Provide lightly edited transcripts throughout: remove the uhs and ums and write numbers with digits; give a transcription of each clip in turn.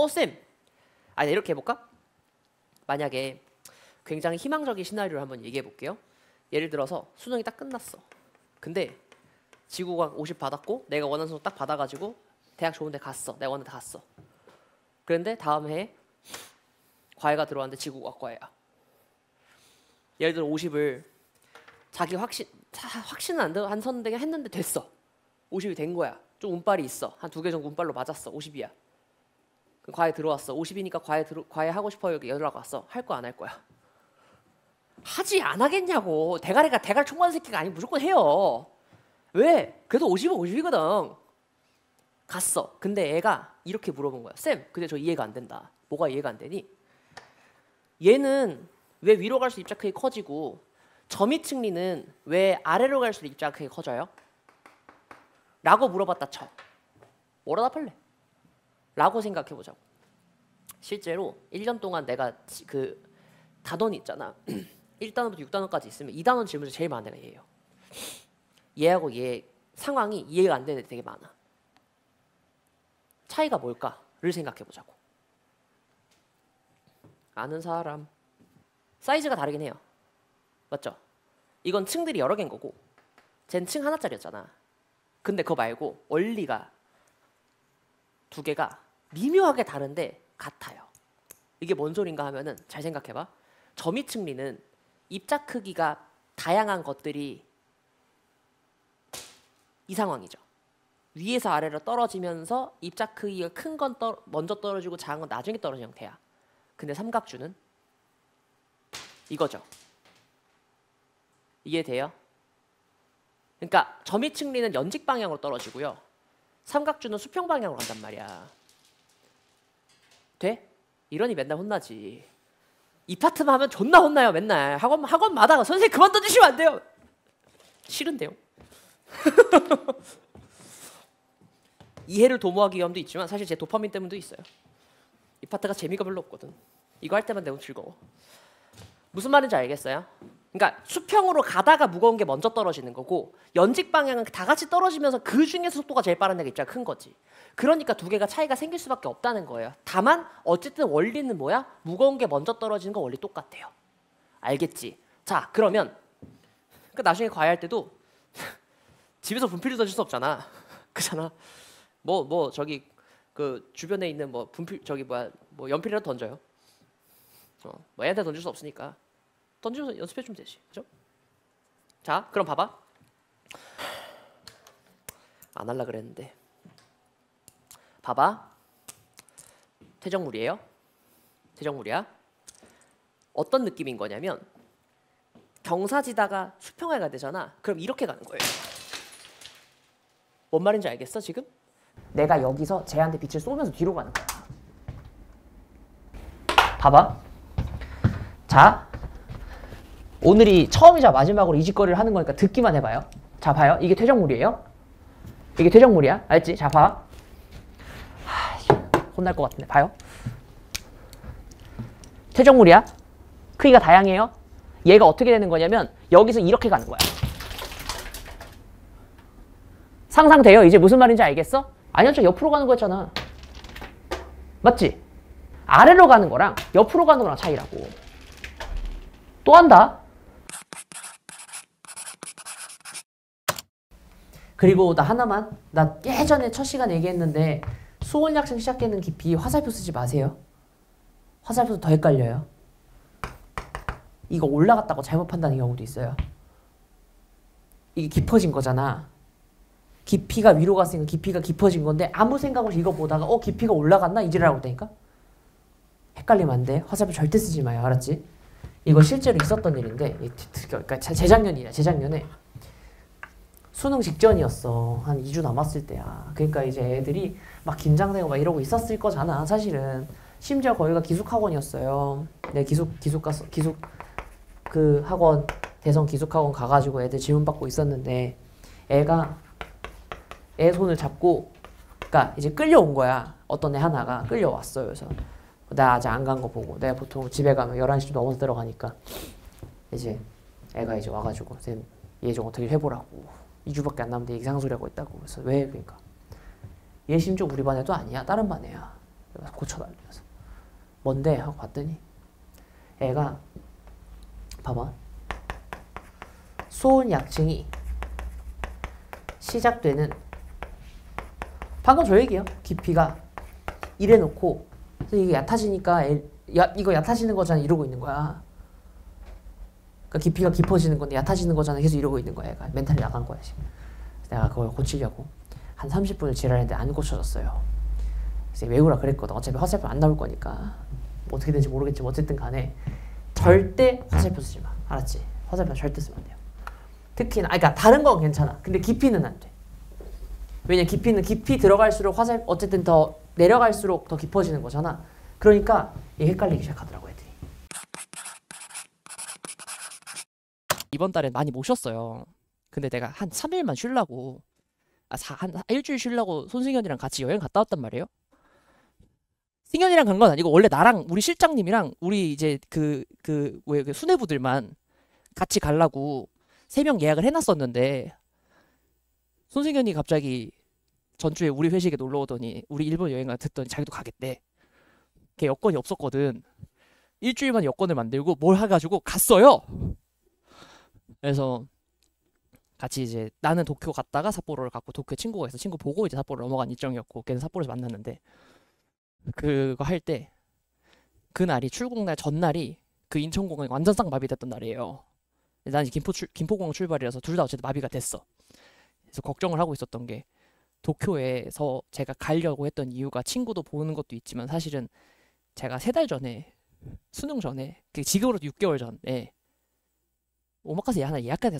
쌤! 아니 이렇게 해볼까? 만약에 굉장히 희망적인 시나리오를 한번 얘기해 볼게요. 예를 들어서 수능이 딱 끝났어. 근데 지구과학 50 받았고 내가 원하는 수능 딱 받아가지고 대학 좋은 데 갔어. 내가 원하는 데 갔어. 그런데 다음 해에 과외가 들어왔는데 지구과학과야. 예를 들어 50을 자기 확신은 안 섰는데 그냥 했는데 됐어. 50이 된 거야. 좀 운빨이 있어. 한 2개 정도 운빨로 맞았어. 50이야. 그럼 과외 들어왔어. 50이니까 과외 하고 싶어요. 여기 연락 왔어. 할 거 안 할 거야? 하지 안 하겠냐고. 대가리가 대가리 총괄 새끼가 아니면 무조건 해요. 왜? 그래도 50은 50이거든. 갔어. 근데 애가 이렇게 물어본 거야. 쌤, 근데 저 이해가 안 된다. 뭐가 이해가 안 되니? 얘는 왜 위로 갈수록 입자 크기 커지고 저 밑 리는 왜 아래로 갈수록 입자 크기 커져요? 라고 물어봤다 쳐. 뭐라 답할래? 라고 생각해보자고. 실제로 1년 동안 내가 그 단원이 있잖아. 1단원부터 6단원까지 있으면 2단원 질문이 제일 많은 애가 얘예요. 얘하고 얘 상황이 이해가 안 되는 애 되게 많아. 차이가 뭘까를 생각해보자고. 아는 사람. 사이즈가 다르긴 해요. 맞죠? 이건 층들이 여러 개인 거고 쟨 층 하나짜리였잖아. 근데 그거 말고 원리가 2개가 미묘하게 다른데 같아요. 이게 뭔 소린가 하면은 잘 생각해봐. 점이층리는 입자 크기가 다양한 것들이 이 상황이죠. 위에서 아래로 떨어지면서 입자 크기가 큰 건 먼저 떨어지고 작은 건 나중에 떨어지는 형태야. 근데 삼각주는 이거죠. 이해돼요? 그러니까 점이층리는 연직 방향으로 떨어지고요. 삼각주는 수평 방향으로 간단 말이야. 돼? 이러니 맨날 혼나지. 이 파트만 하면 존나 혼나요. 맨날 학원마다 선생님 그만 던지시면 안 돼요. 싫은데요. 이해를 도모하기 위함도 있지만 사실 제 도파민 때문도 있어요. 이 파트가 재미가 별로 없거든. 이거 할 때만 내고 즐거워. 무슨 말인지 알겠어요? 그러니까 수평으로 가다가 무거운 게 먼저 떨어지는 거고 연직 방향은 다 같이 떨어지면서 그 중에서 속도가 제일 빠른 애가 입자가 큰 거지. 그러니까 2개가 차이가 생길 수밖에 없다는 거예요. 다만 어쨌든 원리는 뭐야? 무거운 게 먼저 떨어지는 건 원리 똑같아요. 알겠지? 자, 그러면 그러니까 나중에 과외할 때도 집에서 분필도 던질 수 없잖아. 그잖아. 뭐 저기 그 주변에 있는 뭐 분필 저기 뭐 연필이라도 던져요. 뭐 애한테 던질 수 없으니까 던지면서 연습해 주면 되지. 그죠? 자, 그럼 봐봐. 안 할라 그랬는데. 봐봐. 퇴적물이에요. 퇴적물이야. 어떤 느낌인 거냐면 경사지다가 수평에 가야 되잖아. 그럼 이렇게 가는 거예요. 뭔 말인지 알겠어 지금? 내가 여기서 쟤한테 빛을 쏘면서 뒤로 가는 거야. 봐봐. 자, 오늘이 처음이자 마지막으로 이 짓거리를 하는 거니까 듣기만 해봐요. 자, 봐요. 이게 퇴적물이에요. 이게 퇴적물이야. 알지? 자, 봐. 혼날 것 같은데. 봐요. 퇴적물이야. 크기가 다양해요. 얘가 어떻게 되는 거냐면 여기서 이렇게 가는 거야. 상상돼요? 이제 무슨 말인지 알겠어? 아니야, 저 옆으로 가는 거였잖아. 맞지? 아래로 가는 거랑 옆으로 가는 거랑 차이라고. 또 한다. 그리고 나 하나만. 나 예전에 첫 시간 얘기했는데 수온약생 시작되는 깊이 화살표 쓰지 마세요. 화살표 더 헷갈려요. 이거 올라갔다고 잘못 판단하는 경우도 있어요. 이게 깊어진 거잖아. 깊이가 위로 갔으니까 깊이가 깊어진 건데 아무 생각 없이 이거 보다가 깊이가 올라갔나? 이지라고 되니까 헷갈리면 안 돼. 화살표 절대 쓰지 마요. 알았지? 이거 실제로 있었던 일인데 그러니까 재작년이야. 재작년에 수능 직전이었어. 한 2주 남았을 때야. 그러니까 이제 애들이 막 긴장되고 막 이러고 있었을 거잖아. 사실은 심지어 거기가 기숙학원이었어요. 내가 기숙 갔어. 기숙 그 학원 대성 기숙학원 가가지고 애들 질문 받고 있었는데 애가 애 손을 잡고 그러니까 이제 끌려온 거야. 어떤 애 하나가 끌려왔어요. 그래서 나 아직 안 간 거 보고 내가 보통 집에 가면 11시 좀 넘어서 들어가니까 이제 애가 이제 와가지고 쌤 얘 좀 어떻게 해보라고 2주밖에 안 남는데 이상한 소리 하고 있다고. 그래서 왜? 그러니까 얘 심지어 우리 반 애도 아니야. 다른 반 애야. 그래서 고쳐달래서 뭔데 하고 봤더니 애가 봐봐 소원 약층이 시작되는 방금 저 얘기예요. 깊이가 이래놓고 이게 얕아지니까 이거 얕아지는 거잖아 이러고 있는 거야. 그러니까 깊이가 깊어지는 건데 얕아지는 거잖아 계속 이러고 있는 거야. 얘가 멘탈이 나간 거야 지금. 그래서 내가 그걸 고치려고 한 30분을 지랄했는데 안 고쳐졌어요. 그래서 외우라 그랬거든. 어차피 화살표 안 나올 거니까 어떻게 될지 모르겠지만 어쨌든 간에 절대 화살표 쓰지 마. 알았지? 화살표 절대 쓰면 안 돼요. 특히나 그러니까 다른 건 괜찮아. 근데 깊이는 안 돼. 왜냐 깊이는 깊이 들어갈수록 어쨌든 더 내려갈수록 더 깊어지는 거잖아. 그러니까 이게 헷갈리기 시작하더라고 애들이. 이번 달엔 많이 못 쉬었어요. 근데 내가 한 3일만 쉬려고 한 일주일 쉬려고 손승현이랑 같이 여행 갔다 왔단 말이에요. 승현이랑 간 건 아니고 원래 나랑 우리 실장님이랑 우리 이제 그 수뇌부들만 같이 가려고 3명 예약을 해놨었는데 손승현이 갑자기 전주에 우리 회식에 놀러 오더니 우리 일본 여행 갔더니 자기도 가겠대. 걔 여권이 없었거든. 일주일만 여권을 만들고 뭘 해가지고 갔어요. 그래서 같이 이제 나는 도쿄 갔다가 삿포로를 갔고 도쿄에 친구가 있어. 친구 보고 이제 삿포로 넘어간 일정이었고 걔는 삿포로에서 만났는데 그거 할 때 그날이 출국날 전날이 그 인천공항이 완전 싹 마비됐던 날이에요. 난 이제 김포공항 출발이라서 둘 다 어쨌든 마비가 됐어. 그래서 걱정을 하고 있었던 게 도쿄에서 제가 가려고 했던 이유가 친구도 보는 것도 있지만 사실은 제가 3달 전에 수능 전에 지금으로도 6개월 전에 오마카세 하나 예약을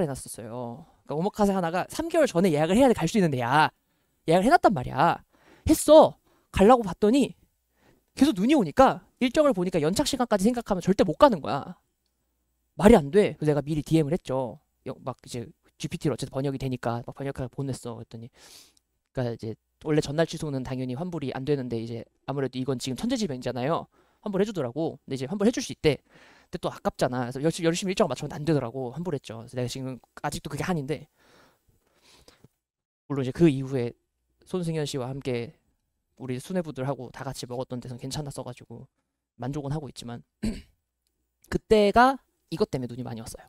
해놨었어요. 그러니까 오마카세 하나가 3개월 전에 예약을 해야 갈 수 있는 데야. 예약을 해놨단 말이야. 했어. 가려고 봤더니 계속 눈이 오니까 일정을 보니까 연착 시간까지 생각하면 절대 못 가는 거야. 말이 안 돼. 그래서 내가 미리 DM을 했죠. 막 이제 GPT로 어쨌든 번역이 되니까 막 번역해서 보냈어. 그랬더니 그러니까 이제 원래 전날 취소는 당연히 환불이 안 되는데 이제 아무래도 이건 지금 천재지변이잖아요. 환불해주더라고. 근데 이제 환불해줄 수 있대. 근데 또 아깝잖아. 그래서 열심히 일정을 맞추면 안 되더라고. 환불했죠. 그래서 내가 지금 아직도 그게 한인데 물론 이제 그 이후에 손승현 씨와 함께 우리 수뇌부들하고 다 같이 먹었던 데서는 괜찮았어가지고 만족은 하고 있지만 그때가 이것 때문에 눈이 많이 왔어요.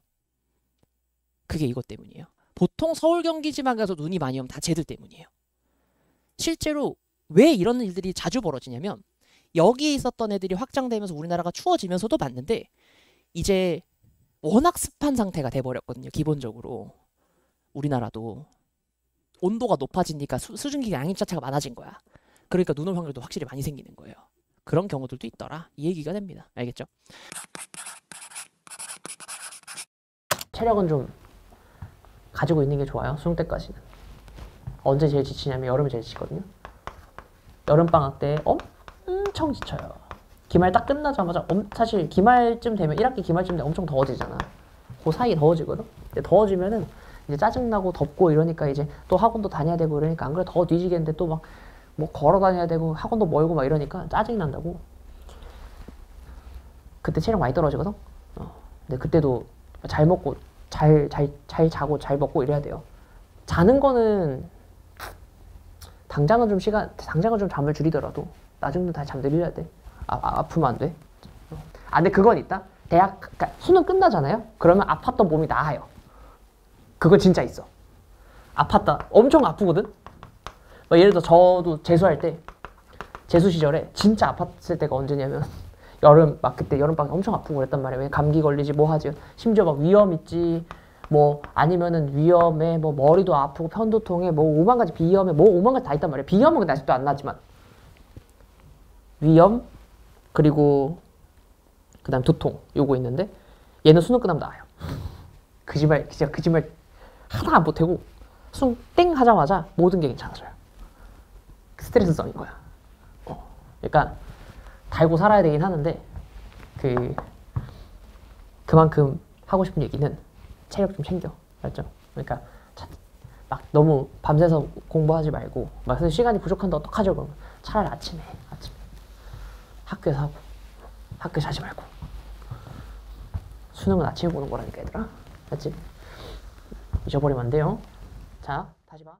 그게 이것 때문이에요. 보통 서울 경기지만 가서 눈이 많이 오면 다 쟤들 때문이에요. 실제로 왜 이런 일들이 자주 벌어지냐면 여기 있었던 애들이 확장되면서 우리나라가 추워지면서도 봤는데 이제 워낙 습한 상태가 돼버렸거든요. 기본적으로 우리나라도 온도가 높아지니까 수증기 양입 자체가 많아진 거야. 그러니까 눈 올 확률도 확실히 많이 생기는 거예요. 그런 경우들도 있더라. 이 얘기가 됩니다. 알겠죠? 체력은 좀 가지고 있는 게 좋아요. 수능 때까지는. 언제 제일 지치냐면 여름에 제일 지치거든요. 여름방학 때 엄청 지쳐요. 기말 딱 끝나자마자 사실 기말쯤 되면 1학기 기말쯤 되면 엄청 더워지잖아. 그 사이에 더워지거든. 근데 더워지면은 이제 짜증나고 덥고 이러니까 이제 또 학원도 다녀야 되고 이러니까 안 그래 더 뒤지겠는데 또 막 뭐 걸어 다녀야 되고 학원도 멀고 막 이러니까 짜증이 난다고. 그때 체력 많이 떨어지거든. 근데 그때도 잘 먹고 잘 자고 잘 먹고 이래야 돼요. 자는 거는 당장은 좀 잠을 줄이더라도 나중에는 다시 잠들려야 돼. 아프면 안 돼. 근데 그건 있다. 그러니까 수능 끝나잖아요. 그러면 아팠던 몸이 나아요. 그거 진짜 있어. 아팠다. 엄청 아프거든. 예를 들어 저도 재수할 때 재수 시절에 진짜 아팠을 때가 언제냐면 그때 여름방학 엄청 아프고 그랬단 말이에요. 왜 감기 걸리지 뭐 하지. 심지어 막 위염 있지. 뭐 아니면은 위염에 뭐 머리도 아프고 편두통에 뭐 5만 가지 비염에 뭐 5만 가지 다 있단 말이에요. 비염은 근데 아직도 안 나지만 위염 그리고 그다음 두통 요거 있는데 얘는 수능 끝나면 나아요. 진짜 거짓말 하나 안 보태고 수능 땡 하자마자 모든 게 괜찮아져요. 스트레스성인 거야. 그러니까 달고 살아야 되긴 하는데 그만큼 하고 싶은 얘기는 체력 좀 챙겨. 알죠? 그러니까 막 너무 밤새서 공부하지 말고 막 시간이 부족한데 어떡하죠 그러면 차라리 아침에 학교에서 하고 학교에서 하지 말고 수능은 아침에 보는 거라니까 얘들아. 알지? 잊어버리면 안 돼요. 자 다시 봐.